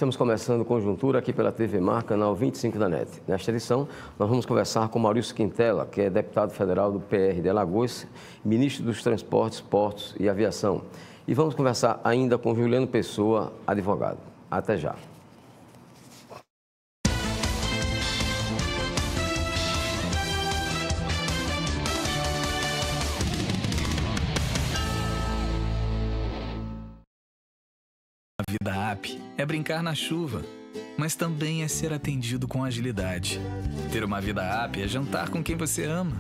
estamos começando Conjuntura aqui pela TV Mar, canal 25 da NET. Nesta edição, nós vamos conversar com Maurício Quintela, que é deputado federal do PR de Alagoas, ministro dos Transportes, Portos e Aviação. E vamos conversar ainda com Juliano Pessoa, advogado. Até já. A vida app é brincar na chuva, mas também é ser atendido com agilidade. Ter uma vida app é jantar com quem você ama,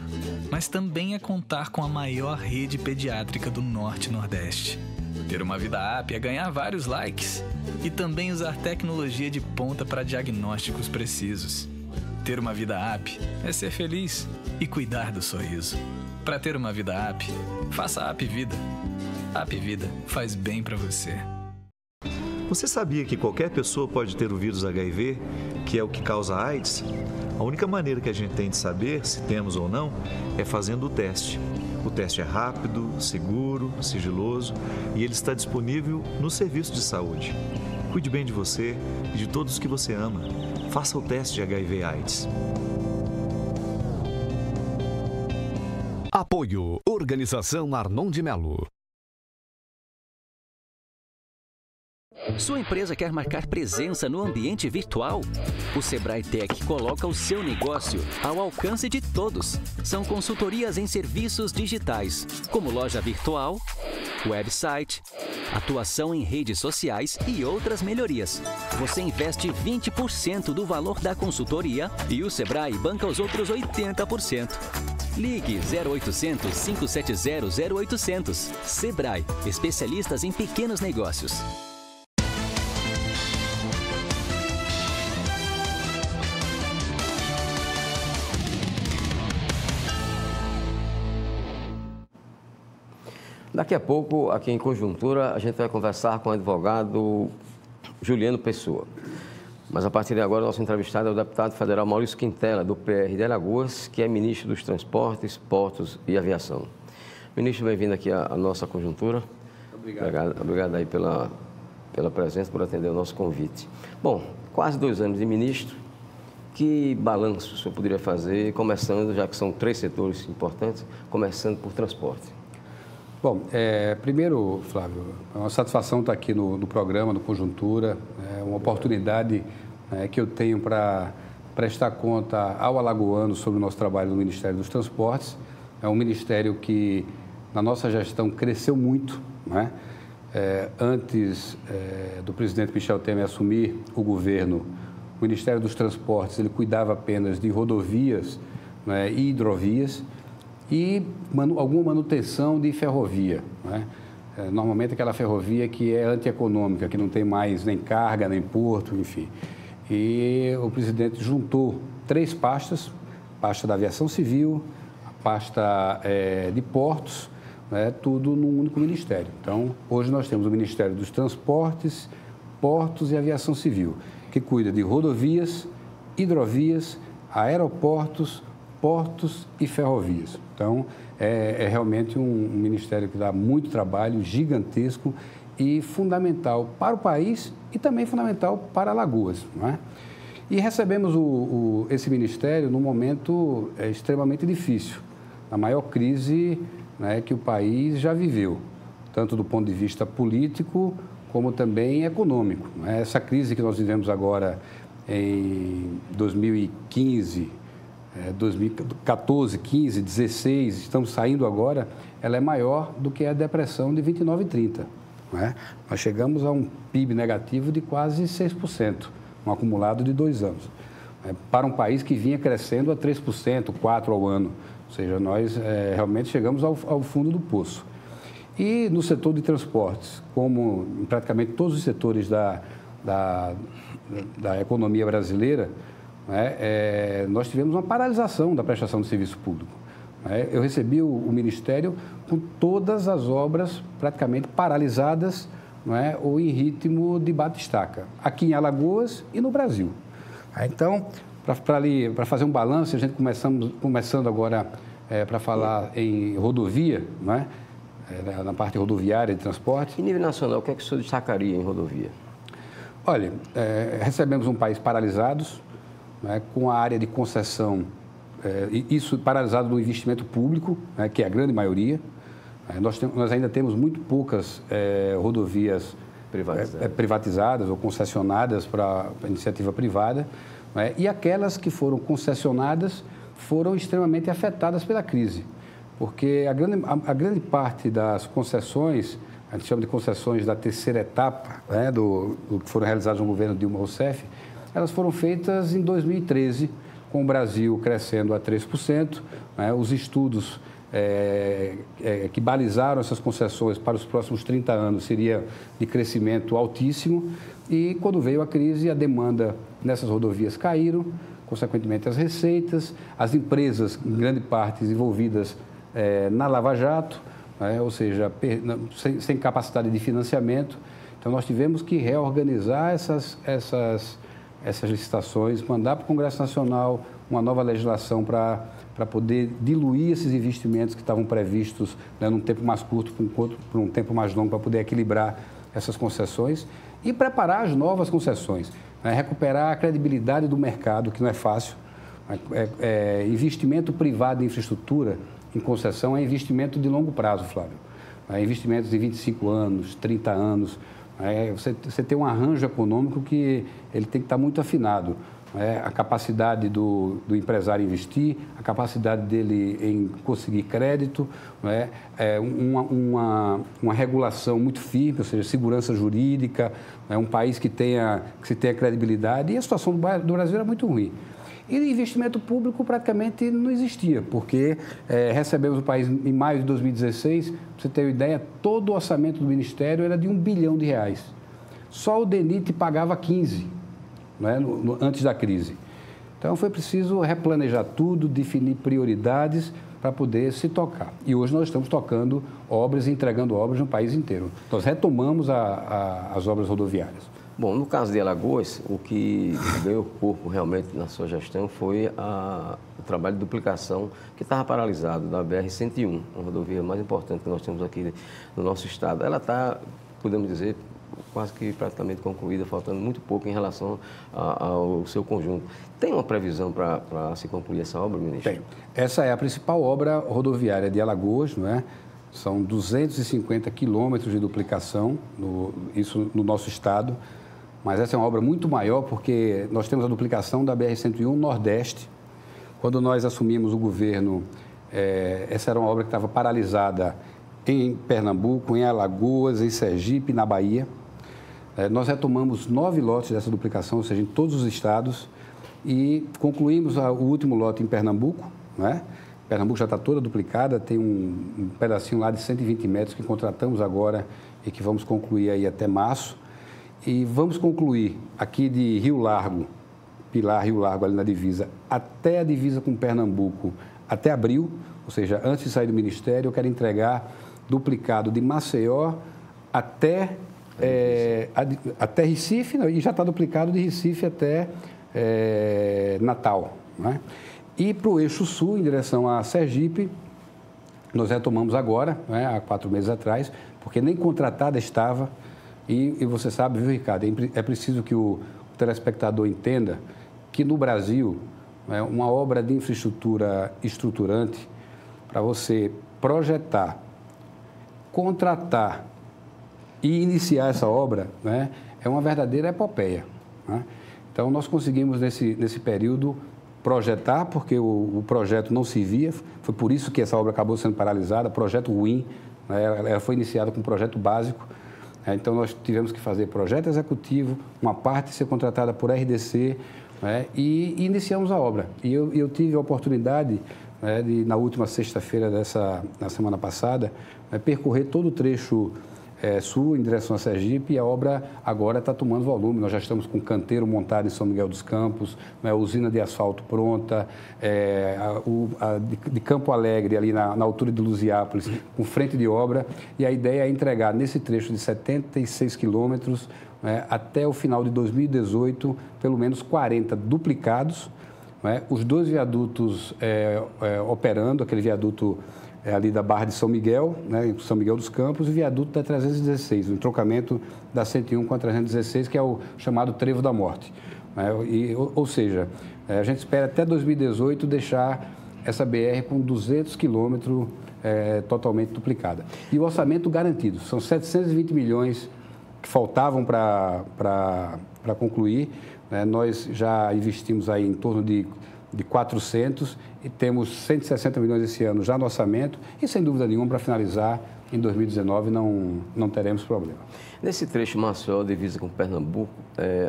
mas também é contar com a maior rede pediátrica do Norte e Nordeste. Ter uma vida app é ganhar vários likes e também usar tecnologia de ponta para diagnósticos precisos. Ter uma vida app é ser feliz e cuidar do sorriso. Para ter uma vida app, faça a App Vida. A App Vida faz bem para você. Você sabia que qualquer pessoa pode ter o vírus HIV, que é o que causa AIDS? A única maneira que a gente tem de saber se temos ou não é fazendo o teste. O teste é rápido, seguro, sigiloso e ele está disponível no serviço de saúde. Cuide bem de você e de todos que você ama. Faça o teste de HIV/AIDS. Apoio Organização Arnon de Melo. Sua empresa quer marcar presença no ambiente virtual? O Sebrae Tech coloca o seu negócio ao alcance de todos. São consultorias em serviços digitais, como loja virtual, website, atuação em redes sociais e outras melhorias. Você investe 20% do valor da consultoria e o Sebrae banca os outros 80%. Ligue 0800 570 0800. Sebrae, especialistas em pequenos negócios. Daqui a pouco, aqui em Conjuntura, a gente vai conversar com o advogado Juliano Pessoa. Mas a partir de agora, o nosso entrevistado é o deputado federal Maurício Quintela, do PR de Alagoas, que é ministro dos Transportes, Portos e Aviação. Ministro, bem-vindo aqui à nossa Conjuntura. Obrigado aí pela presença, por atender o nosso convite. Bom, quase 2 anos de ministro. Que balanço o senhor poderia fazer, começando, já que são 3 setores importantes, começando por transporte? Bom, primeiro, Flávio, é uma satisfação estar aqui no programa, no Conjuntura, é uma oportunidade que eu tenho para prestar conta ao alagoano sobre o nosso trabalho no Ministério dos Transportes. É um ministério que, na nossa gestão, cresceu muito, né? Antes do presidente Michel Temer assumir o governo, o Ministério dos Transportes ele cuidava apenas de rodovias, né, e hidrovias, e alguma manutenção de ferrovia, né? Normalmente aquela ferrovia que é antieconômica, que não tem mais nem carga, nem porto, enfim. E o presidente juntou 3 pastas, pasta da aviação civil, a pasta de portos, né, tudo num único ministério. Então, hoje nós temos o Ministério dos Transportes, Portos e Aviação Civil, que cuida de rodovias, hidrovias, aeroportos, portos e ferrovias. Então, é realmente um ministério que dá muito trabalho, gigantesco e fundamental para o país e também fundamental para Alagoas, não é? E recebemos esse ministério num momento extremamente difícil, na maior crise, né, que o país já viveu, tanto do ponto de vista político como também econômico, né? Essa crise que nós vivemos agora em 2015, 2014, 15, 16, estamos saindo agora, ela é maior do que a depressão de 29 e 30. Né? Nós chegamos a um PIB negativo de quase 6%, um acumulado de 2 anos. Para um país que vinha crescendo a 3%, 4% ao ano. Ou seja, nós realmente chegamos ao fundo do poço. E no setor de transportes, como em praticamente todos os setores da economia brasileira, nós tivemos uma paralisação da prestação de serviço público. Eu recebi o Ministério com todas as obras praticamente paralisadas, ou em ritmo de bate-estaca, aqui em Alagoas e no Brasil. Então, para fazer um balanço, a gente começando agora para falar em rodovia, na parte rodoviária de transporte. Em nível nacional, o que é que o senhor destacaria em rodovia? Olha, recebemos um país paralisado, né, com a área de concessão, isso paralisado do investimento público, né, que é a grande maioria. Nós ainda temos muito poucas rodovias privatizadas ou concessionadas para iniciativa privada, né, e aquelas que foram concessionadas foram extremamente afetadas pela crise, porque a grande parte das concessões, a gente chama de concessões da terceira etapa, né, do que foram realizadas no governo Dilma Rousseff, elas foram feitas em 2013, com o Brasil crescendo a 3%, né, os estudos que balizaram essas concessões para os próximos 30 anos seria de crescimento altíssimo, e quando veio a crise, a demanda nessas rodovias caíram, consequentemente as receitas, as empresas, em grande parte, envolvidas na Lava Jato, ou seja, sem capacidade de financiamento. Então, nós tivemos que reorganizar essas licitações, mandar para o Congresso Nacional uma nova legislação para poder diluir esses investimentos que estavam previstos, né, num tempo mais curto para um tempo mais longo, para poder equilibrar essas concessões e preparar as novas concessões, né, recuperar a credibilidade do mercado, que não é fácil. Investimento privado em infraestrutura, em concessão, é investimento de longo prazo, Flávio. Investimentos de 25 anos, 30 anos. Você tem um arranjo econômico que ele tem que estar muito afinado. A capacidade do empresário investir, a capacidade dele em conseguir crédito, uma regulação muito firme, ou seja, segurança jurídica, um país que se tenha credibilidade. E a situação do Brasil era muito ruim. E investimento público praticamente não existia, porque recebemos o país em maio de 2016, para você ter uma ideia, todo o orçamento do Ministério era de R$1 bilhão. Só o DENIT pagava 15, antes da crise. Então, foi preciso replanejar tudo, definir prioridades para poder se tocar. E hoje nós estamos tocando obras e entregando obras no país inteiro. Nós retomamos as obras rodoviárias. Bom, no caso de Alagoas, o que ganhou corpo realmente na sua gestão foi o trabalho de duplicação que estava paralisado da BR-101, uma rodovia mais importante que nós temos aqui no nosso estado. Ela está, podemos dizer, quase que praticamente concluída, faltando muito pouco em relação ao seu conjunto. Tem uma previsão para se concluir essa obra, ministro? Tem. Essa é a principal obra rodoviária de Alagoas, não é? São 250 quilômetros de duplicação, isso no nosso estado. Mas essa é uma obra muito maior porque nós temos a duplicação da BR-101 Nordeste. Quando nós assumimos o governo, essa era uma obra que estava paralisada em Pernambuco, em Alagoas, em Sergipe, na Bahia. Nós retomamos 9 lotes dessa duplicação, ou seja, em todos os estados, e concluímos o último lote em Pernambuco, né? Pernambuco já está toda duplicada, tem um pedacinho lá de 120 metros que contratamos agora e que vamos concluir aí até março. E vamos concluir aqui de Rio Largo, Pilar, Rio Largo, ali na divisa, até a divisa com Pernambuco, até abril, ou seja, antes de sair do Ministério, eu quero entregar duplicado de Maceió até Recife, e já está duplicado de Recife até Natal, né? E para o eixo sul, em direção a Sergipe, nós retomamos agora, né, há 4 meses atrás, porque nem contratada estava. E você sabe, viu, Ricardo, é preciso que o telespectador entenda que no Brasil, uma obra de infraestrutura estruturante, para você projetar, contratar e iniciar essa obra, né, é uma verdadeira epopeia, né? Então, nós conseguimos, nesse período, projetar, porque o projeto não se via, foi por isso que essa obra acabou sendo paralisada, projeto ruim, né, ela foi iniciada com um projeto básico. Então, nós tivemos que fazer projeto executivo, uma parte ser contratada por RDC, né, e iniciamos a obra. E eu tive a oportunidade, né, de, na última sexta-feira na semana passada, percorrer todo o trecho sul em direção a Sergipe, e a obra agora está tomando volume. Nós já estamos com canteiro montado em São Miguel dos Campos, né, usina de asfalto pronta, de Campo Alegre, ali na altura de Luziápolis, com frente de obra, e a ideia é entregar nesse trecho de 76 quilômetros, né, até o final de 2018, pelo menos 40 duplicados, né, os 2 viadutos operando, aquele viaduto ali da Barra de São Miguel, né, São Miguel dos Campos, e o viaduto da 316, o entroncamento da 101 com a 316, que é o chamado Trevo da Morte. Ou seja, a gente espera até 2018 deixar essa BR com 200 quilômetros totalmente duplicada. E o orçamento garantido, são 720 milhões que faltavam para concluir, né? Nós já investimos aí em torno de 400 e temos 160 milhões esse ano já no orçamento e, sem dúvida nenhuma, para finalizar, em 2019 não teremos problema. Nesse trecho Maceió, divisa com Pernambuco,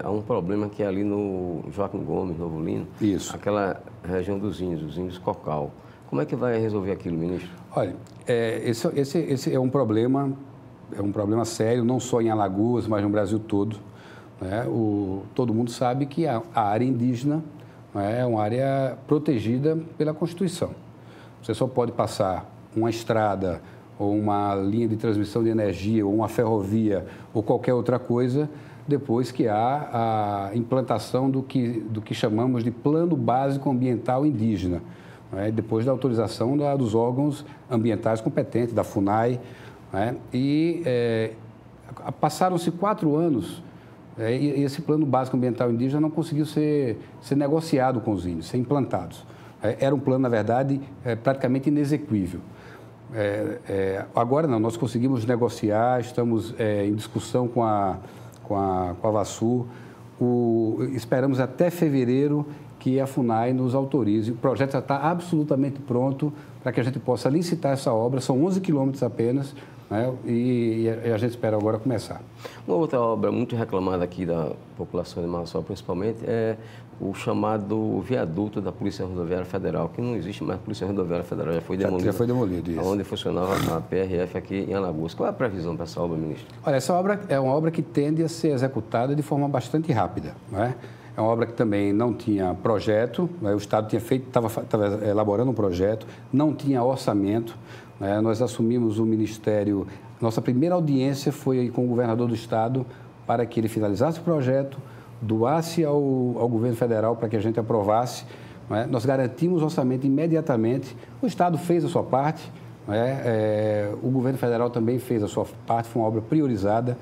há um problema que é ali no Joaquim Gomes, Novo Lino. Isso. Aquela região dos índios Cocal. Como é que vai resolver aquilo, ministro? Olha, esse é um problema sério, não só em Alagoas, mas no Brasil todo. Né? Todo mundo sabe que a área indígena é uma área protegida pela Constituição. Você só pode passar uma estrada ou uma linha de transmissão de energia ou uma ferrovia ou qualquer outra coisa depois que há a implantação do que chamamos de Plano Básico Ambiental Indígena, né? Depois da autorização dos órgãos ambientais competentes, da FUNAI. Né? Passaram-se 4 anos e esse Plano Básico Ambiental Indígena não conseguiu ser negociado com os índios, ser implantados. Era um plano, na verdade, praticamente inexequível. Agora não, nós conseguimos negociar, estamos em discussão com a VASU, esperamos até fevereiro que a FUNAI nos autorize. O projeto já está absolutamente pronto para que a gente possa licitar essa obra, são 11 quilômetros apenas, né? E a gente espera agora começar. Uma outra obra muito reclamada aqui da população de Maceió, principalmente, é o chamado viaduto da Polícia Rodoviária Federal, que não existe mais Polícia Rodoviária Federal, já foi demolido. Já foi demolido, isso. Onde funcionava a PRF aqui em Alagoas. Qual é a previsão para essa obra, ministro? Olha, essa obra é uma obra que tende a ser executada de forma bastante rápida, não é? É uma obra que também não tinha projeto, né? O Estado estava elaborando um projeto, não tinha orçamento, né? Nós assumimos o Ministério, nossa primeira audiência foi com o governador do Estado para que ele finalizasse o projeto, doasse ao governo federal para que a gente aprovasse, né? Nós garantimos o orçamento imediatamente, o Estado fez a sua parte, né? O governo federal também fez a sua parte, foi uma obra priorizada.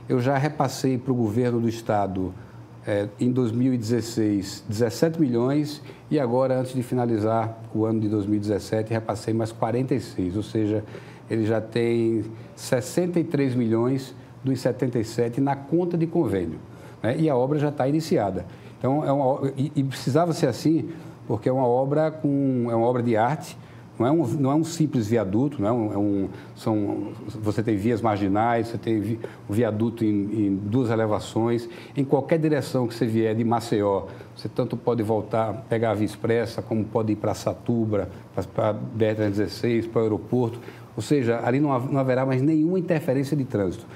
Eu já repassei para o governo do Estado em 2016, 17 milhões e agora, antes de finalizar o ano de 2017, repassei mais 46, ou seja, ele já tem 63 milhões dos 77 na conta de convênio, né? E a obra já está iniciada. Então, e precisava ser assim, porque é uma obra de arte. Não é um simples viaduto, você tem vias marginais, você tem o viaduto em 2 elevações. Em qualquer direção que você vier de Maceió, você tanto pode voltar, pegar a Via Expressa, como pode ir para Satuba, para a BR-316, para o aeroporto. Ou seja, ali não haverá mais nenhuma interferência de trânsito.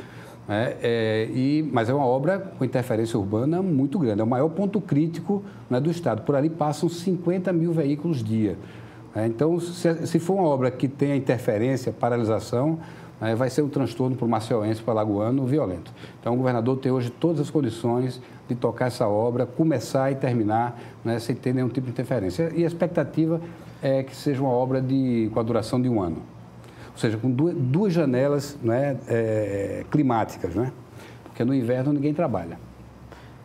Mas é uma obra com interferência urbana muito grande. É o maior ponto crítico, né, do Estado. Por ali passam 50 mil veículos dia. Então, se for uma obra que tenha interferência, paralisação, vai ser um transtorno para o maceióense, para o alagoano, violento. Então, o governador tem hoje todas as condições de tocar essa obra, começar e terminar, né, sem ter nenhum tipo de interferência. E a expectativa é que seja uma obra com a duração de 1 ano. Ou seja, com duas janelas, né, climáticas, né? Porque no inverno ninguém trabalha.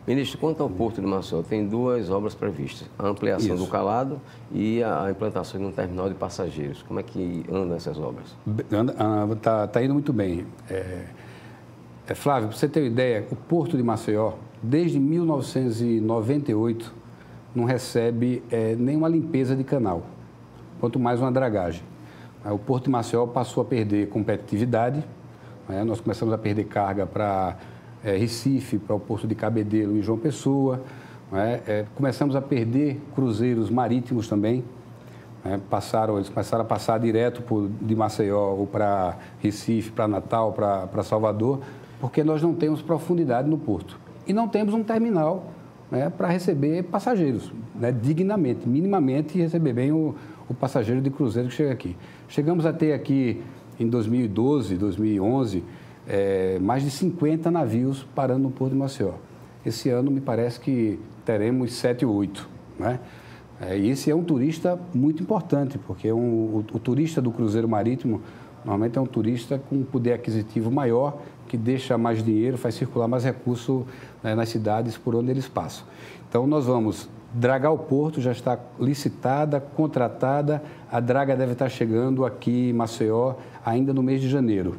Ministro, quanto ao Porto de Maceió, tem 2 obras previstas, a ampliação do calado e a implantação de um terminal de passageiros. Como é que andam essas obras? Está indo muito bem. Flávio, para você ter uma ideia, o Porto de Maceió, desde 1998, não recebe nenhuma limpeza de canal, quanto mais uma dragagem. O Porto de Maceió passou a perder competitividade, né? Nós começamos a perder carga para Recife, para o Porto de Cabedelo e João Pessoa, né? Começamos a perder cruzeiros marítimos também, né? Eles começaram a passar direto de Maceió ou para Recife, para Natal, para Salvador, porque nós não temos profundidade no porto. E não temos um terminal, né, para receber passageiros, né, dignamente, minimamente, e receber bem o passageiro de cruzeiro que chega aqui. Chegamos a ter aqui, em 2012, 2011, mais de 50 navios parando no Porto de Maceió. Esse ano, me parece que teremos 7 ou 8. Né? E esse é um turista muito importante, porque o turista do cruzeiro marítimo normalmente é um turista com um poder aquisitivo maior, que deixa mais dinheiro, faz circular mais recurso nas cidades por onde eles passam. Então, nós vamos dragar o porto, já está licitada, contratada, a draga deve estar chegando aqui em Maceió ainda no mês de janeiro.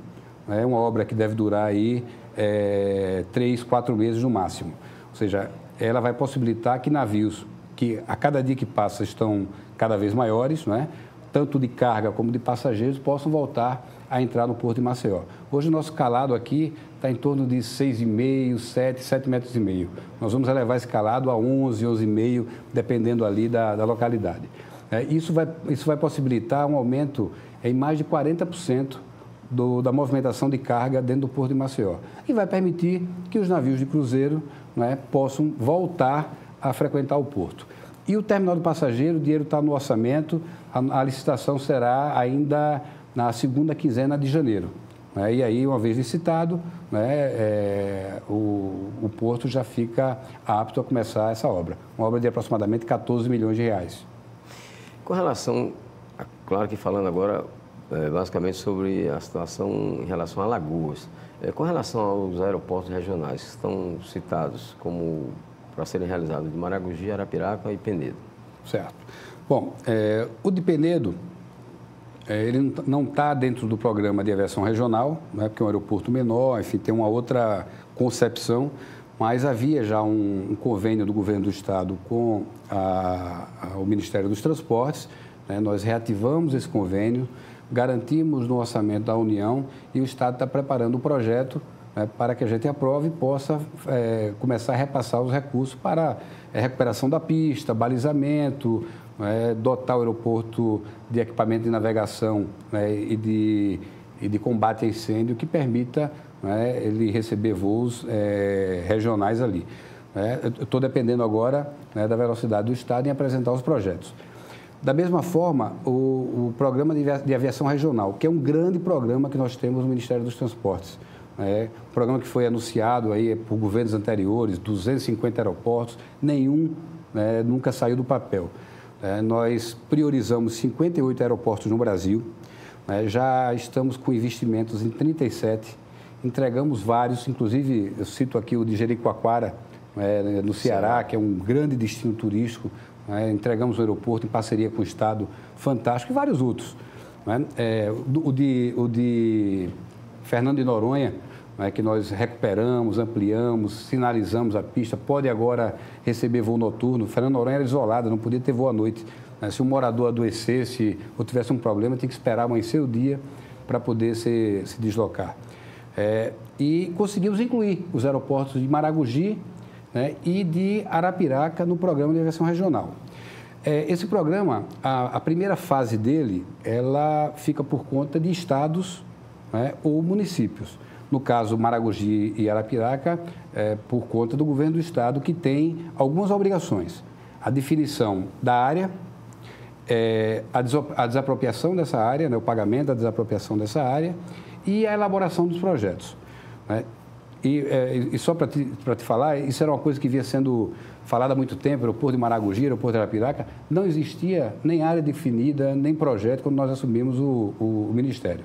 É uma obra que deve durar aí 3, 4 meses no máximo. Ou seja, ela vai possibilitar que navios que a cada dia que passa estão cada vez maiores, não é? Tanto de carga como de passageiros, possam voltar a entrar no porto de Maceió. Hoje o nosso calado aqui está em torno de 6,5, 7 metros e meio. Nós vamos elevar esse calado a 11, 11,5, dependendo ali da localidade. Isso vai possibilitar um aumento em mais de 40% da movimentação de carga dentro do porto de Maceió. E vai permitir que os navios de cruzeiro, não é, possam voltar a frequentar o porto. E o terminal de passageiro, o dinheiro está no orçamento, a licitação será ainda na segunda quinzena de janeiro. Né? E aí, uma vez licitado, né, o porto já fica apto a começar essa obra. Uma obra de aproximadamente 14 milhões de reais. Com relação, claro que falando agora basicamente sobre a situação em relação a Alagoas, com relação aos aeroportos regionais que estão citados como para serem realizados de Maragogi, Arapiraca e Penedo. Certo. Bom, o de Penedo, ele não está dentro do programa de aviação regional, né, porque é um aeroporto menor, enfim, tem uma outra concepção, mas havia já um convênio do governo do estado com o Ministério dos Transportes, né, nós reativamos esse convênio, garantimos no orçamento da União e o estado está preparando o projeto para que a gente aprove e possa começar a repassar os recursos para recuperação da pista, balizamento, dotar o aeroporto de equipamento de navegação e de combate a incêndio que permita ele receber voos regionais ali. Eu estou dependendo agora da velocidade do estado em apresentar os projetos. Da mesma forma, o programa de aviação regional, que é um grande programa que nós temos no Ministério dos Transportes. Um programa que foi anunciado aí por governos anteriores, 250 aeroportos, nenhum nunca saiu do papel. Nós priorizamos 58 aeroportos no Brasil, já estamos com investimentos em 37, entregamos vários, inclusive eu cito aqui o de Jericoacoara, no Ceará, que é um grande destino turístico, entregamos o aeroporto em parceria com o Estado, fantástico, e vários outros. O de Fernando de Noronha, que nós recuperamos, ampliamos, sinalizamos a pista, pode agora receber voo noturno. Fernando de Noronha era isolada, não podia ter voo à noite. Se um morador adoecesse ou tivesse um problema, tinha que esperar amanhecer o dia para poder se deslocar. E conseguimos incluir os aeroportos de Maragogi e de Arapiraca no programa de aviação regional. Esse programa, a primeira fase dele, ela fica por conta de estados ou municípios. No caso, Maragogi e Arapiraca, por conta do governo do estado, que tem algumas obrigações. A definição da área, a desapropriação dessa área, o pagamento da desapropriação dessa área e a elaboração dos projetos. E só para te falar, isso era uma coisa que vinha sendo falada há muito tempo, aeroporto de Maragogi, aeroporto de Arapiraca, não existia nem área definida, nem projeto quando nós assumimos o Ministério.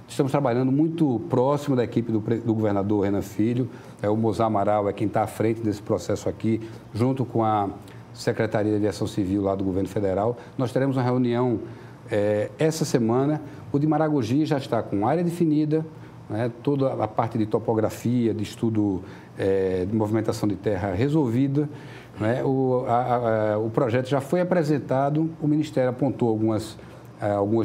Estamos trabalhando muito próximo da equipe do governador Renan Filho, o Mozar Amaral é quem está à frente desse processo aqui, junto com a Secretaria de Aviação Civil lá do Governo Federal. Nós teremos uma reunião essa semana. O de Maragogi já está com área definida, toda a parte de topografia, de estudo de movimentação de terra resolvida. O projeto já foi apresentado, o Ministério apontou algumas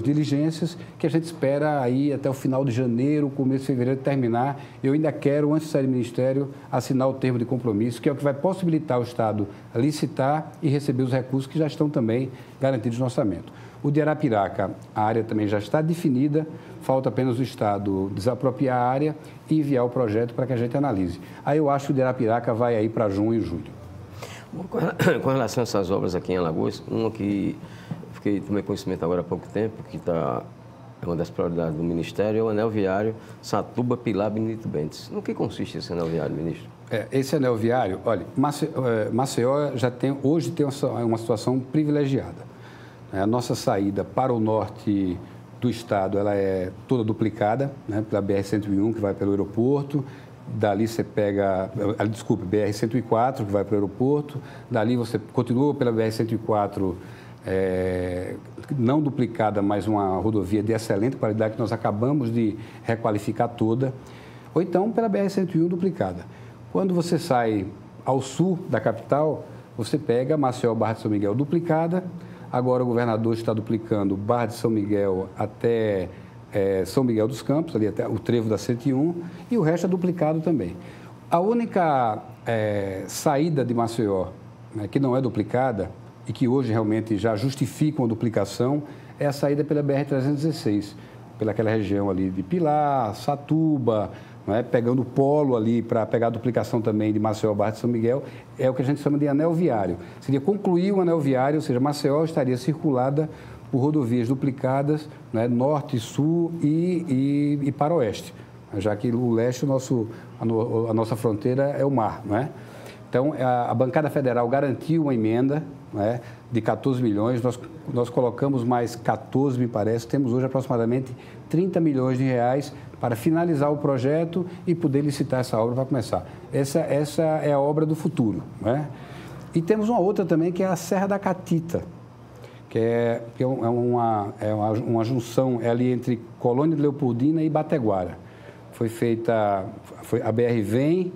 diligências que a gente espera aí até o final de janeiro, começo de fevereiro terminar. Eu ainda quero, antes de sair do Ministério, assinar o termo de compromisso, que é o que vai possibilitar o Estado licitar e receber os recursos que já estão também garantidos no orçamento. O de Arapiraca, a área também já está definida, falta apenas o Estado desapropriar a área e enviar o projeto para que a gente analise. Aí eu acho que o de Arapiraca vai aí para junho e julho. Com relação a essas obras aqui em Alagoas, uma que tomei conhecimento agora há pouco tempo, que está é uma das prioridades do Ministério, é o anel viário Satuba-Pilar Benedito Bentes. No que consiste esse anel viário, ministro? Esse anel viário, olha, Maceió hoje tem uma situação privilegiada. A nossa saída para o norte do estado, ela é toda duplicada, né, pela BR-101, que vai pelo aeroporto. Dali você pega, BR-104, que vai para o aeroporto. Dali você continua pela BR-104, não duplicada, mas uma rodovia de excelente qualidade, que nós acabamos de requalificar toda. Ou então pela BR-101 duplicada. Quando você sai ao sul da capital, você pega Maceió, Barra de São Miguel duplicada. Agora o governador está duplicando Barra de São Miguel até São Miguel dos Campos, ali até o trevo da 101, e o resto é duplicado também. A única saída de Maceió, né, que não é duplicada e que hoje realmente já justifica uma duplicação, é a saída pela BR-316, pelaquela região ali de Pilar, Satuba, né, pegando o polo ali para pegar a duplicação também de Maceió, Barra de São Miguel, é o que a gente chama de anel viário. Seria concluir o anel viário, ou seja, Maceió estaria circulada por rodovias duplicadas, né, norte, sul e para o oeste, já que o leste, a nossa fronteira é o mar, né? Então, a bancada federal garantiu uma emenda, né, de 14 milhões, nós colocamos mais 14, me parece, temos hoje aproximadamente 30 milhões de reais para finalizar o projeto e poder licitar essa obra para começar. Essa é a obra do futuro, né? E temos uma outra também, que é a Serra da Catita, que é uma junção ali entre Colônia de Leopoldina e Bateguara. A BR vem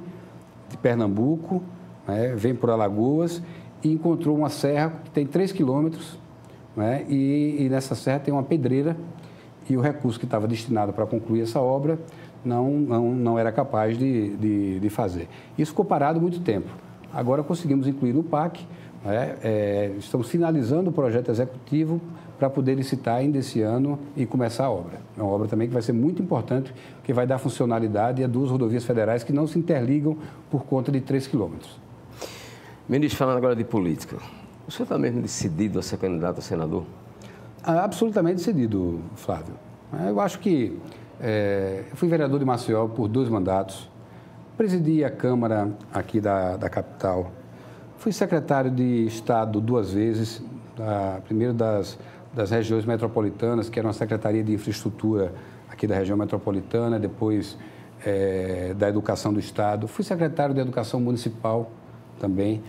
de Pernambuco, né, vem por Alagoas e encontrou uma serra que tem 3 quilômetros, né, e nessa serra tem uma pedreira, e o recurso que estava destinado para concluir essa obra não era capaz de fazer. Isso ficou parado muito tempo. Agora conseguimos incluir no PAC, né, estamos finalizando o projeto executivo para poder licitar ainda esse ano e começar a obra. É uma obra também que vai ser muito importante, que vai dar funcionalidade a 2 rodovias federais que não se interligam por conta de 3 quilômetros. Ministro, falando agora de política, o senhor está mesmo decidido a ser candidato a senador? Absolutamente decidido, Flávio. Eu acho que eu fui vereador de Maceió por 2 mandatos, presidi a Câmara aqui da capital, fui secretário de Estado 2 vezes, primeiro das regiões metropolitanas, que era uma Secretaria de Infraestrutura aqui da região metropolitana, depois da Educação do Estado, fui secretário de Educação Municipal também,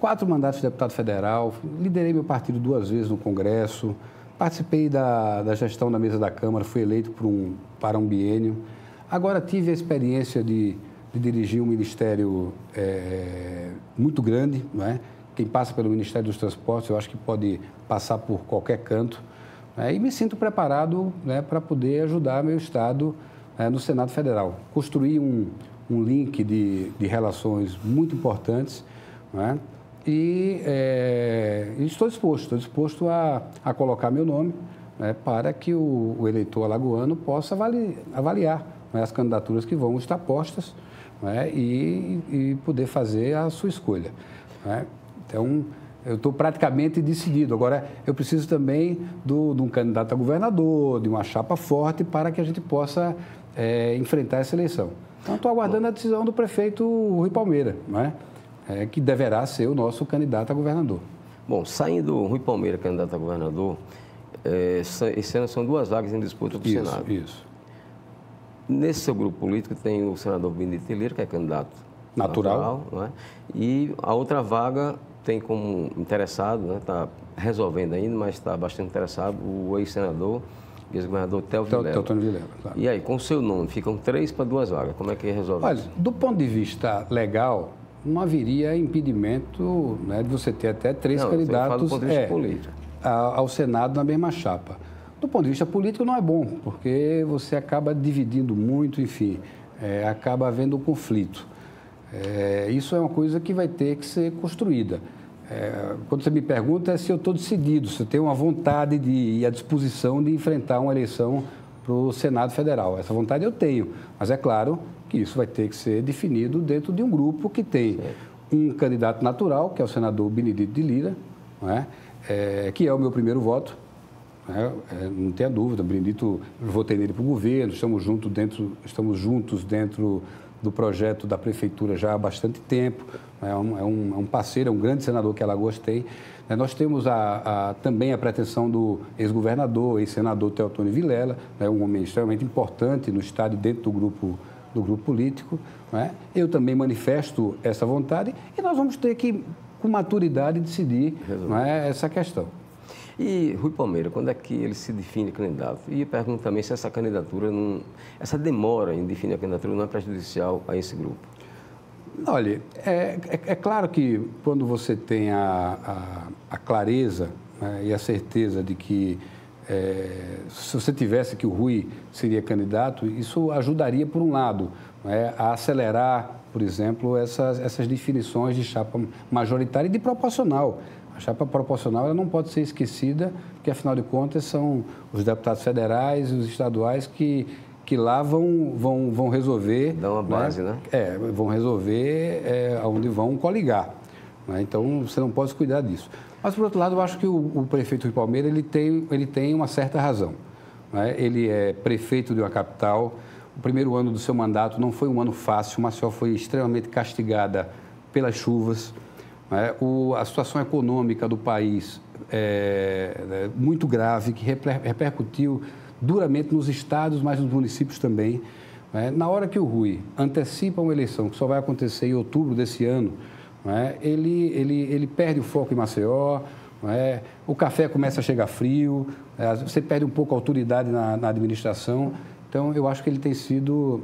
4 mandatos de deputado federal, liderei meu partido 2 vezes no Congresso, participei da gestão da mesa da Câmara, fui eleito para um biênio. Agora tive a experiência de dirigir um ministério muito grande, não é? Quem passa pelo Ministério dos Transportes, eu acho que pode passar por qualquer canto, né? E me sinto preparado, né, para poder ajudar meu Estado no Senado Federal. Construir um link de relações muito importantes, né? E estou disposto a colocar meu nome, né, para que o eleitor alagoano possa avaliar, né, as candidaturas que vão estar postas, né, e poder fazer a sua escolha, né? Então, eu estou praticamente decidido. Agora, eu preciso também de um candidato a governador, de uma chapa forte, para que a gente possa enfrentar essa eleição. Então, estou aguardando a decisão do prefeito Rui Palmeira, né, que deverá ser o nosso candidato a governador. Bom, saindo Rui Palmeira, candidato a governador, esse ano são 2 vagas em disputa para o Senado. Isso. Nesse seu grupo político tem o senador Benedito Lira, que é candidato natural, não é? E a outra vaga tem como interessado, né, está resolvendo ainda, mas está bastante interessado, o ex-senador e ex-governador Teotônio Vilela. Claro. E aí, com o seu nome, ficam 3 para 2 vagas. Como é que resolve isso? Olha, do ponto de vista legal, não haveria impedimento, né, de você ter até 3 candidatos ao Senado na mesma chapa. Do ponto de vista político, não é bom, porque você acaba dividindo muito, enfim, acaba havendo um conflito. Isso é uma coisa que vai ter que ser construída. Quando você me pergunta, é se eu estou decidido, se eu tenho uma vontade e a disposição de enfrentar uma eleição para o Senado Federal. Essa vontade eu tenho, mas é claro que isso vai ter que ser definido dentro de um grupo que tem um candidato natural, que é o senador Benedito de Lira, não é? Que é o meu primeiro voto, né? Não tenha dúvida, Benedito, eu votei nele para o governo, estamos juntos dentro do projeto da Prefeitura já há bastante tempo, é um parceiro, é um grande senador que Alagoas tem. Nós temos também a pretensão do ex-governador, ex-senador Teotônio Vilela, um homem extremamente importante no Estado e dentro do grupo político. Eu também manifesto essa vontade e nós vamos ter que, com maturidade, decidir essa questão. E Rui Palmeira, quando é que ele se define candidato? E eu pergunto também se essa candidatura, essa demora em definir a candidatura não é prejudicial a esse grupo. Olha, é claro que quando você tem a clareza, né, e a certeza de que se você tivesse que o Rui seria candidato, isso ajudaria, por um lado, né, a acelerar, por exemplo, essas definições de chapa majoritária e de proporcional. A chapa proporcional ela não pode ser esquecida, porque, afinal de contas, são os deputados federais e os estaduais que lá vão resolver... Dá uma base, né? Vão resolver onde vão coligar. Né? Então, você não pode cuidar disso. Mas, por outro lado, eu acho que o prefeito Rui Palmeira ele tem uma certa razão. Né? Ele é prefeito de uma capital. O primeiro ano do seu mandato não foi um ano fácil. Maceió foi extremamente castigada pelas chuvas. Né? A situação econômica do país é muito grave, que repercutiu duramente nos estados, mas nos municípios também. Na hora que o Rui antecipa uma eleição que só vai acontecer em outubro desse ano, ele perde o foco em Maceió, o café começa a chegar frio, você perde um pouco a autoridade na administração. Então, eu acho que ele tem sido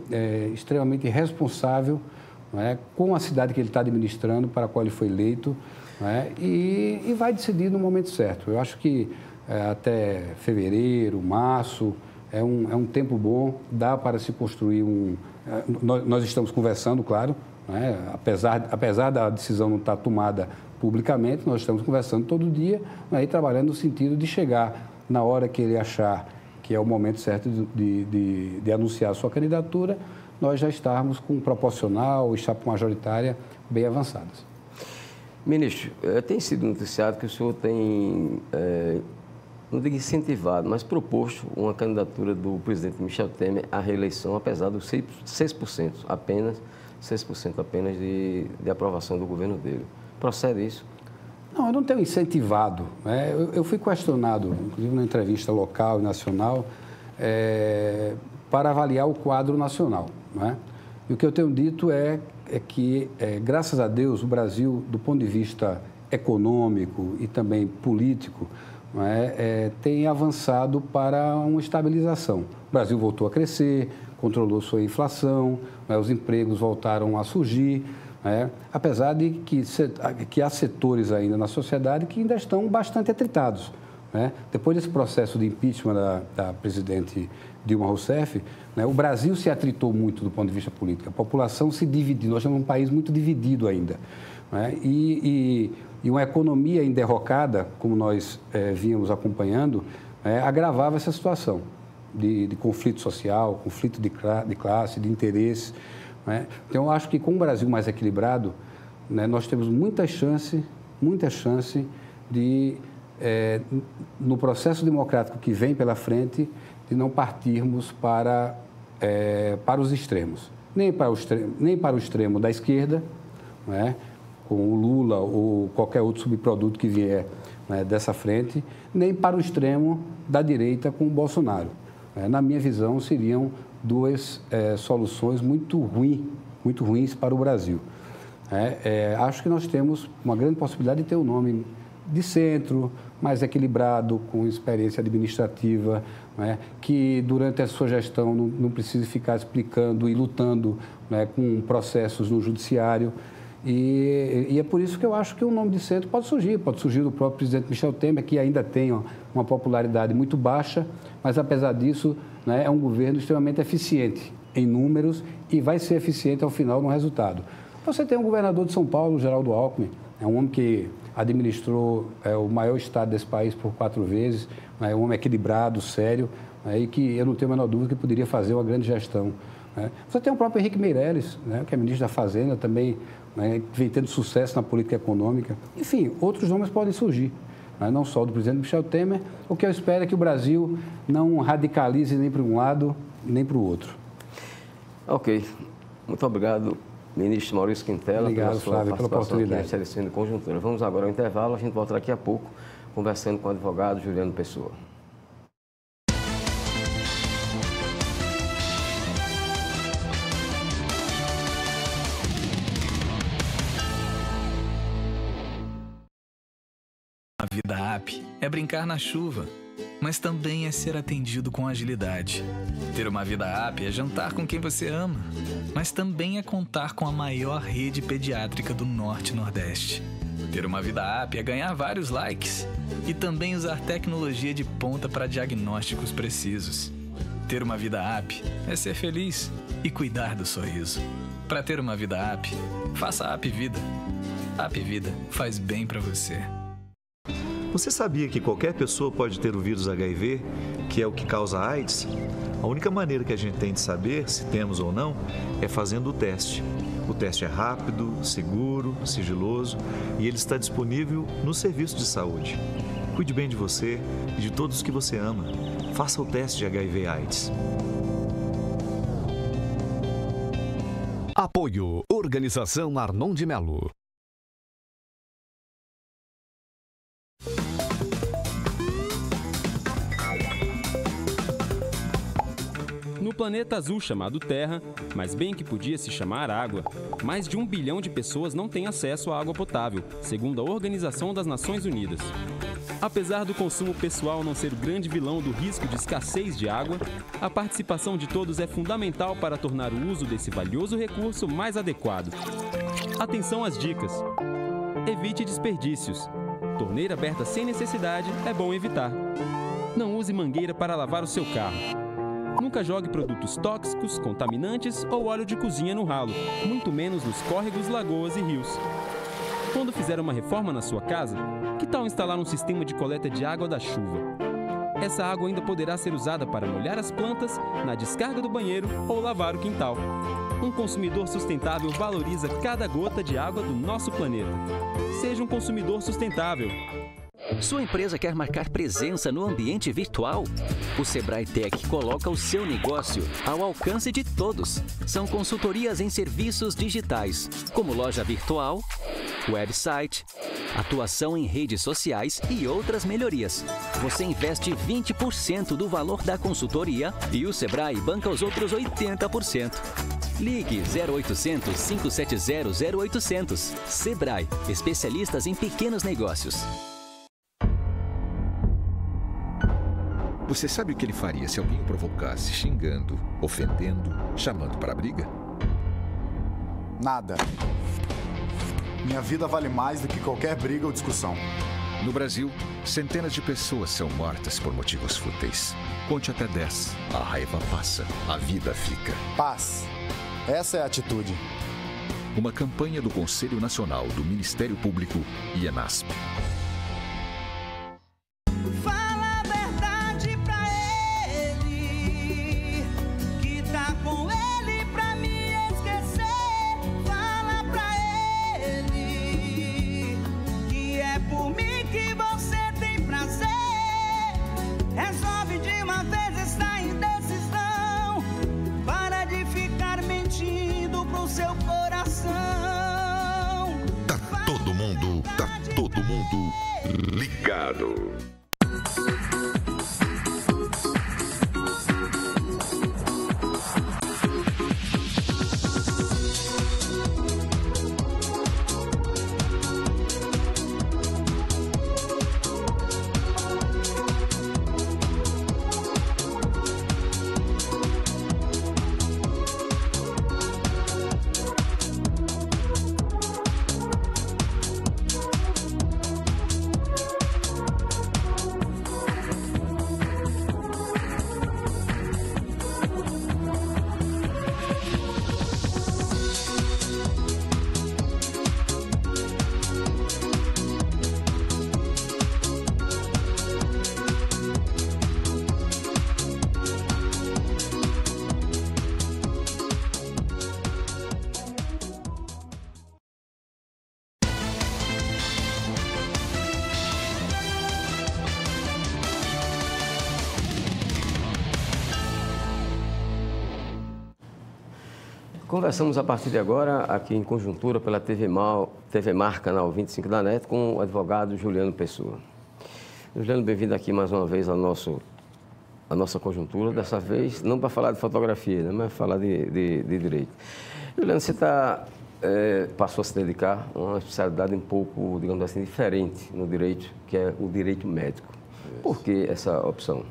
extremamente responsável com a cidade que ele está administrando, para a qual ele foi eleito, e vai decidir no momento certo. Eu acho que até fevereiro, março, é um tempo bom, dá para se construir nós estamos conversando, claro, apesar da decisão não estar tomada publicamente, nós estamos conversando todo dia e trabalhando no sentido de chegar na hora que ele achar que é o momento certo de anunciar a sua candidatura, nós já estarmos com proporcional e chapa majoritária bem avançadas. Ministro, tem sido noticiado que o senhor tem... não digo incentivado, mas proposto uma candidatura do presidente Michel Temer à reeleição, apesar dos 6% apenas de aprovação do governo dele. Procede isso? Não, eu não tenho incentivado. Eu fui questionado, inclusive na entrevista local e nacional, para avaliar o quadro nacional. E o que eu tenho dito é que, graças a Deus, o Brasil, do ponto de vista econômico e também político, tem avançado para uma estabilização. O Brasil voltou a crescer, controlou sua inflação, os empregos voltaram a surgir, apesar de que há setores ainda na sociedade que ainda estão bastante atritados. Depois desse processo de impeachment da presidente Dilma Rousseff, o Brasil se atritou muito do ponto de vista político. A população se dividiu, nós temos um país muito dividido ainda. E uma economia enderrocada, como nós vínhamos acompanhando, agravava essa situação de conflito social, conflito de classe, de interesse. Então, eu acho que com um Brasil mais equilibrado, nós temos muita chance de, no processo democrático que vem pela frente, de não partirmos para os extremos. Nem para o extremo da esquerda, com o Lula ou qualquer outro subproduto que vier dessa frente, nem para o extremo da direita com o Bolsonaro. Na minha visão, seriam duas soluções muito ruins para o Brasil. Acho que nós temos uma grande possibilidade de ter um nome de centro, mais equilibrado, com experiência administrativa, que durante a sua gestão não precise ficar explicando e lutando com processos no judiciário. E é por isso que eu acho que um nome de centro pode surgir do próprio presidente Michel Temer, que ainda tem uma popularidade muito baixa, mas apesar disso, é um governo extremamente eficiente em números e vai ser eficiente ao final no resultado. Você tem um governador de São Paulo, Geraldo Alckmin, é um homem que administrou o maior estado desse país por 4 vezes, é um homem equilibrado, sério, e que eu não tenho a menor dúvida que poderia fazer uma grande gestão. Você tem o próprio Henrique Meirelles, que é ministro da Fazenda, também vem tendo sucesso na política econômica. Enfim, outros nomes podem surgir. né, não só do presidente Michel Temer. O que eu espero é que o Brasil não radicalize nem para um lado nem para o outro. Ok. Muito obrigado, ministro Maurício Quintela, obrigado, Flávio, pela oportunidade. Aqui na Seleção de Conjuntura. Vamos agora ao intervalo, a gente volta daqui a pouco conversando com o advogado Juliano Pessoa. A vida app é brincar na chuva, mas também é ser atendido com agilidade. Ter uma vida app é jantar com quem você ama, mas também é contar com a maior rede pediátrica do Norte e Nordeste. Ter uma vida app é ganhar vários likes e também usar tecnologia de ponta para diagnósticos precisos. Ter uma vida app é ser feliz e cuidar do sorriso. Para ter uma vida app, faça a App Vida. A App Vida faz bem para você. Você sabia que qualquer pessoa pode ter o vírus HIV, que é o que causa AIDS? A única maneira que a gente tem de saber se temos ou não é fazendo o teste. O teste é rápido, seguro, sigiloso e ele está disponível no serviço de saúde. Cuide bem de você e de todos que você ama. Faça o teste de HIV/AIDS. Apoio Organização Arnon de Melo. No planeta azul chamado Terra, mas bem que podia se chamar água, mais de 1 bilhão de pessoas não têm acesso à água potável, segundo a Organização das Nações Unidas. Apesar do consumo pessoal não ser o grande vilão do risco de escassez de água, a participação de todos é fundamental para tornar o uso desse valioso recurso mais adequado. Atenção às dicas. Evite desperdícios. Torneira aberta sem necessidade é bom evitar. Não use mangueira para lavar o seu carro. Nunca jogue produtos tóxicos, contaminantes ou óleo de cozinha no ralo, muito menos nos córregos, lagoas e rios. Quando fizer uma reforma na sua casa, que tal instalar um sistema de coleta de água da chuva? Essa água ainda poderá ser usada para molhar as plantas, na descarga do banheiro ou lavar o quintal. Um consumidor sustentável valoriza cada gota de água do nosso planeta. Seja um consumidor sustentável. Sua empresa quer marcar presença no ambiente virtual? O Sebrae Tech coloca o seu negócio ao alcance de todos. São consultorias em serviços digitais, como loja virtual, website, atuação em redes sociais e outras melhorias. Você investe 20% do valor da consultoria e o Sebrae banca os outros 80%. Ligue 0800 570 0800. Sebrae, especialistas em pequenos negócios. Você sabe o que ele faria se alguém o provocasse xingando, ofendendo, chamando para a briga? Nada. Minha vida vale mais do que qualquer briga ou discussão. No Brasil, centenas de pessoas são mortas por motivos fúteis. Conte até 10. A raiva passa, a vida fica. Paz. Essa é a atitude. Uma campanha do Conselho Nacional do Ministério Público e ENASP. Todo mundo ligado. Conversamos a partir de agora, aqui em conjuntura, pela TV Mar, canal 25 da NET, com o advogado Juliano Pessoa. Juliano, bem-vindo aqui mais uma vez à nossa conjuntura, dessa vez não para falar de fotografia, né, mas falar de direito. Juliano, você passou a se dedicar a uma especialidade um pouco, digamos assim, diferente no direito, que é o direito médico. Por que essa opção?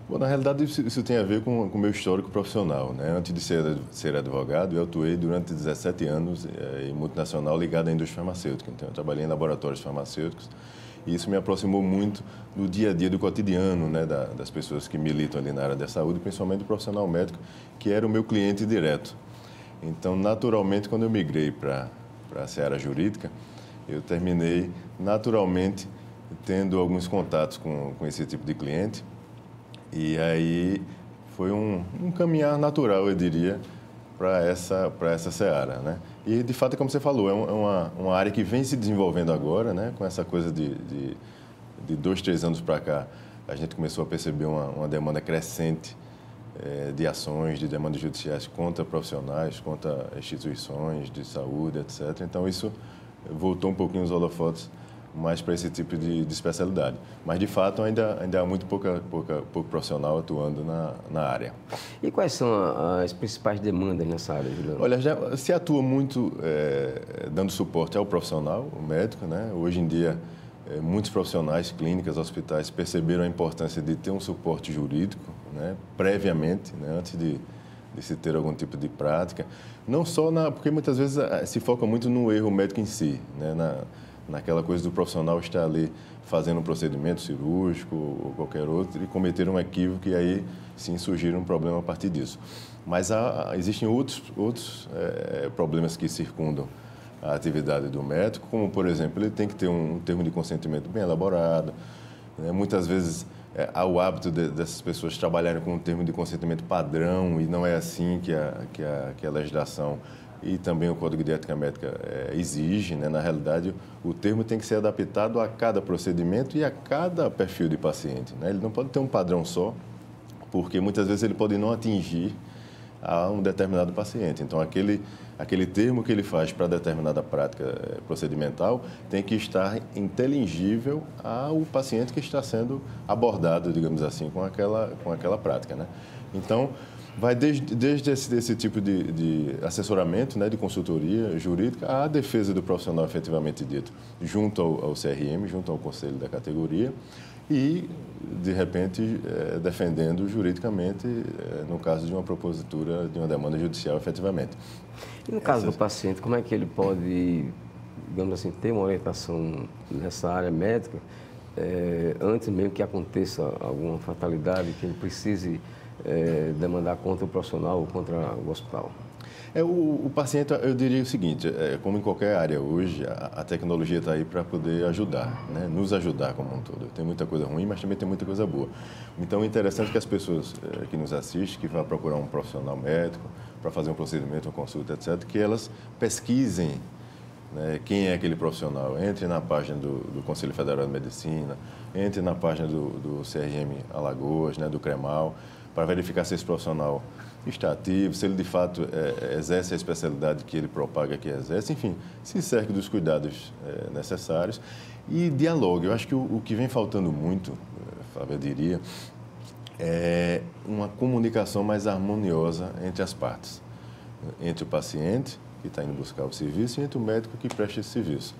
Bom, na realidade, isso tem a ver com o meu histórico profissional, né? Antes de ser advogado, eu atuei durante 17 anos em multinacional ligado à indústria farmacêutica. Então, eu trabalhei em laboratórios farmacêuticos e isso me aproximou muito do dia a dia, do cotidiano, né? Das pessoas que militam ali na área da saúde, principalmente do profissional médico, que era o meu cliente direto. Então, naturalmente, quando eu migrei para a seara jurídica, eu terminei, naturalmente, tendo alguns contatos com esse tipo de cliente. E aí foi um caminhar natural, eu diria, para essa seara, né? E, de fato, como você falou, é uma área que vem se desenvolvendo agora, né? Com essa coisa de 2, 3 anos para cá, a gente começou a perceber uma demanda crescente de ações, de demandas judiciais contra profissionais, contra instituições de saúde, etc. Então, isso voltou um pouquinho os holofotes mais para esse tipo de especialidade. Mas, de fato, ainda há muito pouco profissional atuando na área. E quais são as principais demandas nessa área, Juliano? Olha, já se atua muito dando suporte ao profissional, o médico, né? Hoje em dia, muitos profissionais, clínicas, hospitais, perceberam a importância de ter um suporte jurídico, né? Previamente, né? Antes de se ter algum tipo de prática. Não só porque muitas vezes se foca muito no erro médico em si, né? Naquela coisa do profissional estar ali fazendo um procedimento cirúrgico ou qualquer outro e cometer um equívoco e aí sim surgir um problema a partir disso. Mas existem outros problemas que circundam a atividade do médico, como, por exemplo, ele tem que ter um termo de consentimento bem elaborado, né? Muitas vezes há o hábito dessas pessoas trabalharem com um termo de consentimento padrão e não é assim que a legislação e também o Código de Ética Médica exige, né? Na realidade, o termo tem que ser adaptado a cada procedimento e a cada perfil de paciente, né? Ele não pode ter um padrão só, porque muitas vezes ele pode não atingir a um determinado paciente. Então, aquele termo que ele faz para determinada prática procedimental tem que estar inteligível ao paciente que está sendo abordado, digamos assim, com aquela prática, né? Então, vai desde esse tipo de assessoramento, né, de consultoria jurídica, à defesa do profissional efetivamente dito, junto ao CRM, junto ao conselho da categoria e, de repente, defendendo juridicamente, no caso de uma propositura de uma demanda judicial efetivamente. E no caso do paciente, como é que ele pode, digamos assim, ter uma orientação nessa área médica antes mesmo que aconteça alguma fatalidade que ele precise demandar contra o profissional ou contra o hospital? O paciente, eu diria o seguinte, como em qualquer área hoje, a tecnologia está aí para poder ajudar, né? Nos ajudar como um todo. Tem muita coisa ruim, mas também tem muita coisa boa. Então, é interessante que as pessoas que nos assistem, que vão procurar um profissional médico para fazer um procedimento, uma consulta, etc., que elas pesquisem, né, quem é aquele profissional. Entre na página do Conselho Federal de Medicina, entre na página do CRM Alagoas, né, do CREMAL, para verificar se esse profissional está ativo, se ele de fato exerce a especialidade que ele propaga que exerce, enfim, se cerque dos cuidados necessários e dialogue. Eu acho que o que vem faltando muito, Fábio, eu diria, é uma comunicação mais harmoniosa entre as partes, entre o paciente, que está indo buscar o serviço, e entre o médico que presta esse serviço.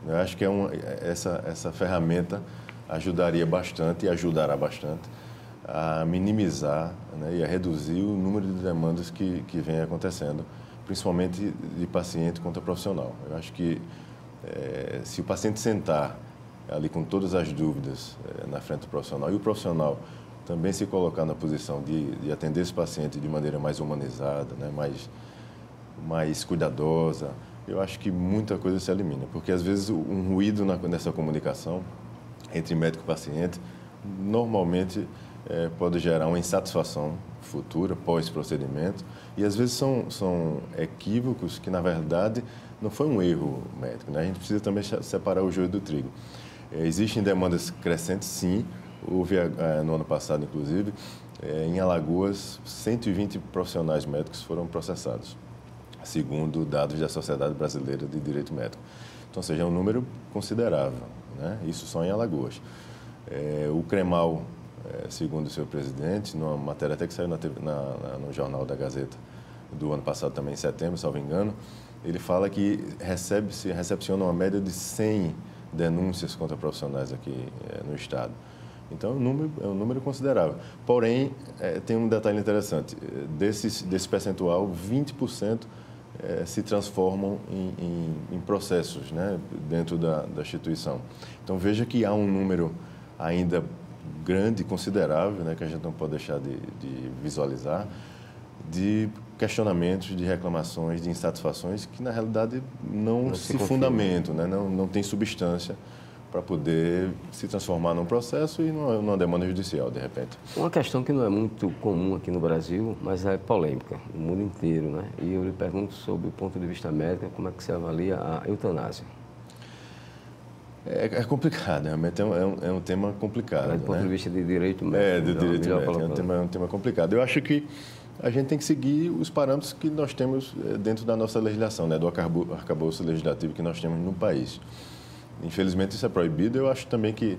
Eu acho que essa ferramenta ajudaria bastante e ajudará bastante a minimizar, né, e a reduzir o número de demandas que vem acontecendo, principalmente de paciente contra profissional. Eu acho que se o paciente sentar ali com todas as dúvidas na frente do profissional e o profissional também se colocar na posição de atender esse paciente de maneira mais humanizada, né, mais cuidadosa, eu acho que muita coisa se elimina, porque às vezes um ruído nessa comunicação entre médico e paciente normalmente pode gerar uma insatisfação futura, pós-procedimento, e às vezes são equívocos que, na verdade, não foi um erro médico, né? A gente precisa também separar o joio do trigo. Existem demandas crescentes, sim. Houve, no ano passado, inclusive, em Alagoas, 120 profissionais médicos foram processados. segundo dados da Sociedade Brasileira de Direito Médico. Então, ou seja, é um número considerável, né? Isso só em Alagoas. O CREMAL, segundo o seu presidente, numa matéria até que saiu no Jornal da Gazeta do ano passado, também em setembro, salvo engano, ele fala que recepciona uma média de 100 denúncias contra profissionais aqui no Estado. Então, é um número considerável. Porém, tem um detalhe interessante. Desse percentual, 20% se transformam em processos, né, dentro da instituição. Então, veja que há um número ainda grande, considerável, né, que a gente não pode deixar de visualizar, de questionamentos, de reclamações, de insatisfações que, na realidade, não se fundamentam, né, não tem substância para poder se transformar num processo e numa demanda judicial, de repente. Uma questão que não é muito comum aqui no Brasil, mas é polêmica no mundo inteiro, né? E eu lhe pergunto sobre o ponto de vista médico, como é que você avalia a eutanásia? É complicado, realmente é um tema complicado. Do ponto de vista de direito médico. De direito médico, é um tema complicado. Eu acho que a gente tem que seguir os parâmetros que nós temos dentro da nossa legislação, né, do arcabouço legislativo que nós temos no país. Infelizmente, isso é proibido. Eu acho também que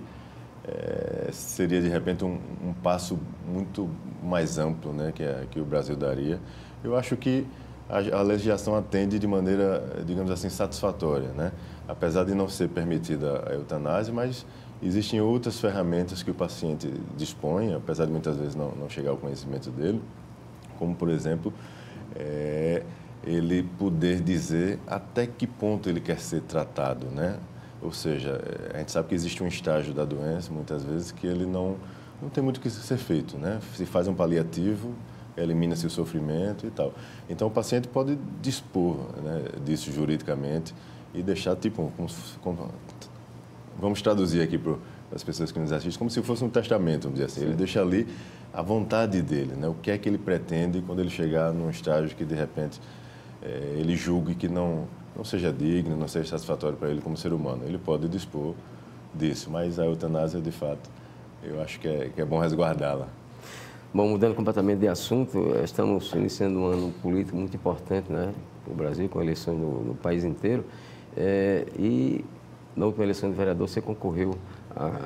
seria, de repente, um passo muito mais amplo, né, que o Brasil daria. Eu acho que a legislação atende de maneira, digamos assim, satisfatória, né? Apesar de não ser permitida a eutanásia, mas existem outras ferramentas que o paciente dispõe, apesar de muitas vezes não chegar ao conhecimento dele, como, por exemplo, ele poder dizer até que ponto ele quer ser tratado, né? Ou seja, a gente sabe que existe um estágio da doença, muitas vezes, que ele não tem muito o que ser feito, né? Se faz um paliativo, elimina-se o sofrimento e tal. Então, o paciente pode dispor, né, disso juridicamente e deixar, tipo, vamos traduzir aqui para as pessoas que nos assistem, como se fosse um testamento, vamos dizer assim. Sim. Ele deixa ali a vontade dele, né? O que é que ele pretende quando ele chegar num estágio que, de repente, ele julgue que não seja digno, não seja satisfatório para ele como ser humano. Ele pode dispor disso, mas a eutanásia, de fato, eu acho que é bom resguardá-la. Bom, mudando completamente de assunto, estamos iniciando um ano político muito importante, né, no Brasil, com eleições no país inteiro. E na última eleição de vereador, você concorreu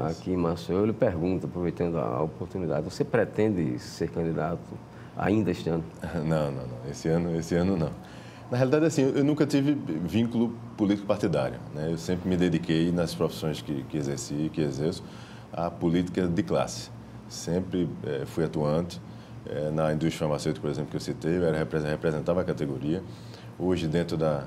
aqui em Maceió. Eu lhe pergunto, aproveitando a oportunidade, você pretende ser candidato ainda este ano? Não. Esse ano não. Na realidade, assim, eu nunca tive vínculo político-partidário, né? Eu sempre me dediquei nas profissões que exerci, que exerço, à política de classe. Sempre fui atuante na indústria farmacêutica, por exemplo, que eu citei, eu representava a categoria. Hoje, dentro da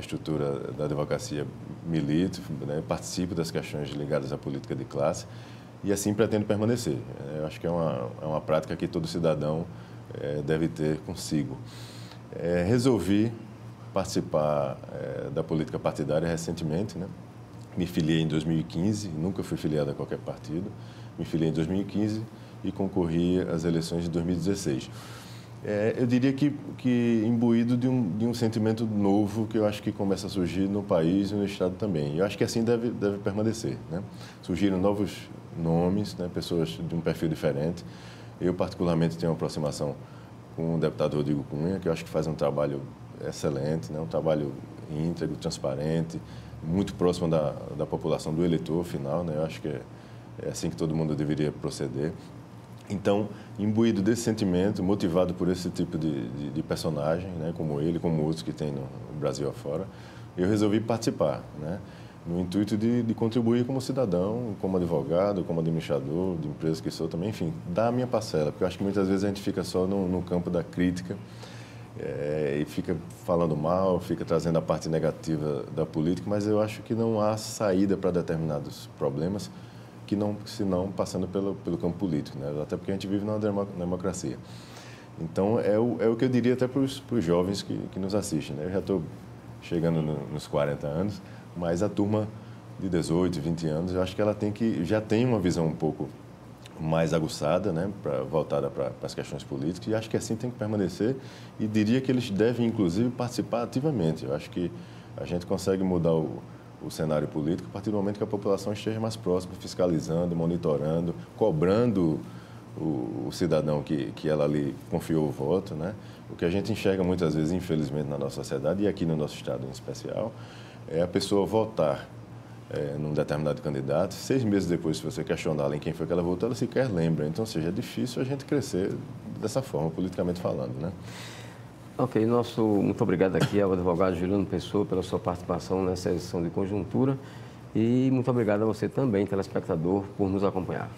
estrutura da advocacia, milito, né? Participo das questões ligadas à política de classe e assim pretendo permanecer. Eu acho que é uma prática que todo cidadão deve ter consigo. Resolvi participar da política partidária recentemente, né? Me filiei em 2015, nunca fui filiado a qualquer partido. Me filiei em 2015 e concorri às eleições de 2016. Eu diria que imbuído de um sentimento novo que eu acho que começa a surgir no país e no Estado também. Eu acho que assim deve permanecer, né? Surgiram novos nomes, né? Pessoas de um perfil diferente. Eu, particularmente, tenho uma aproximação com o deputado Rodrigo Cunha, que eu acho que faz um trabalho excelente, né? Um trabalho íntegro, transparente, muito próximo da população, do eleitor final, né? Eu acho que é assim que todo mundo deveria proceder. Então, imbuído desse sentimento, motivado por esse tipo de personagem, né? Como ele, como outros que tem no Brasil afora, eu resolvi participar, né? No intuito de contribuir como cidadão, como advogado, como administrador de empresas que sou também, enfim, dar a minha parcela, porque eu acho que muitas vezes a gente fica só no campo da crítica e fica falando mal, fica trazendo a parte negativa da política, mas eu acho que não há saída para determinados problemas se não passando pelo campo político, né? Até porque a gente vive numa democracia. Então, é o que eu diria até para os jovens que nos assistem, né? Eu já estou chegando nos 40 anos, mas a turma de 18, 20 anos, eu acho que ela já tem uma visão um pouco mais aguçada, né, voltada para as questões políticas, e acho que assim tem que permanecer, e diria que eles devem, inclusive, participar ativamente. Eu acho que a gente consegue mudar o cenário político a partir do momento que a população esteja mais próxima, fiscalizando, monitorando, cobrando o cidadão que ela lhe confiou o voto, né? O que a gente enxerga muitas vezes, infelizmente, na nossa sociedade, e aqui no nosso estado em especial, é a pessoa votar num determinado candidato, 6 meses depois, se você questioná-la em quem foi que ela votou, ela sequer lembra. Então, ou seja, é difícil a gente crescer dessa forma, politicamente falando, né? Ok, muito obrigado aqui ao advogado Juliano Pessoa pela sua participação nessa edição de Conjuntura e muito obrigado a você também, telespectador, por nos acompanhar.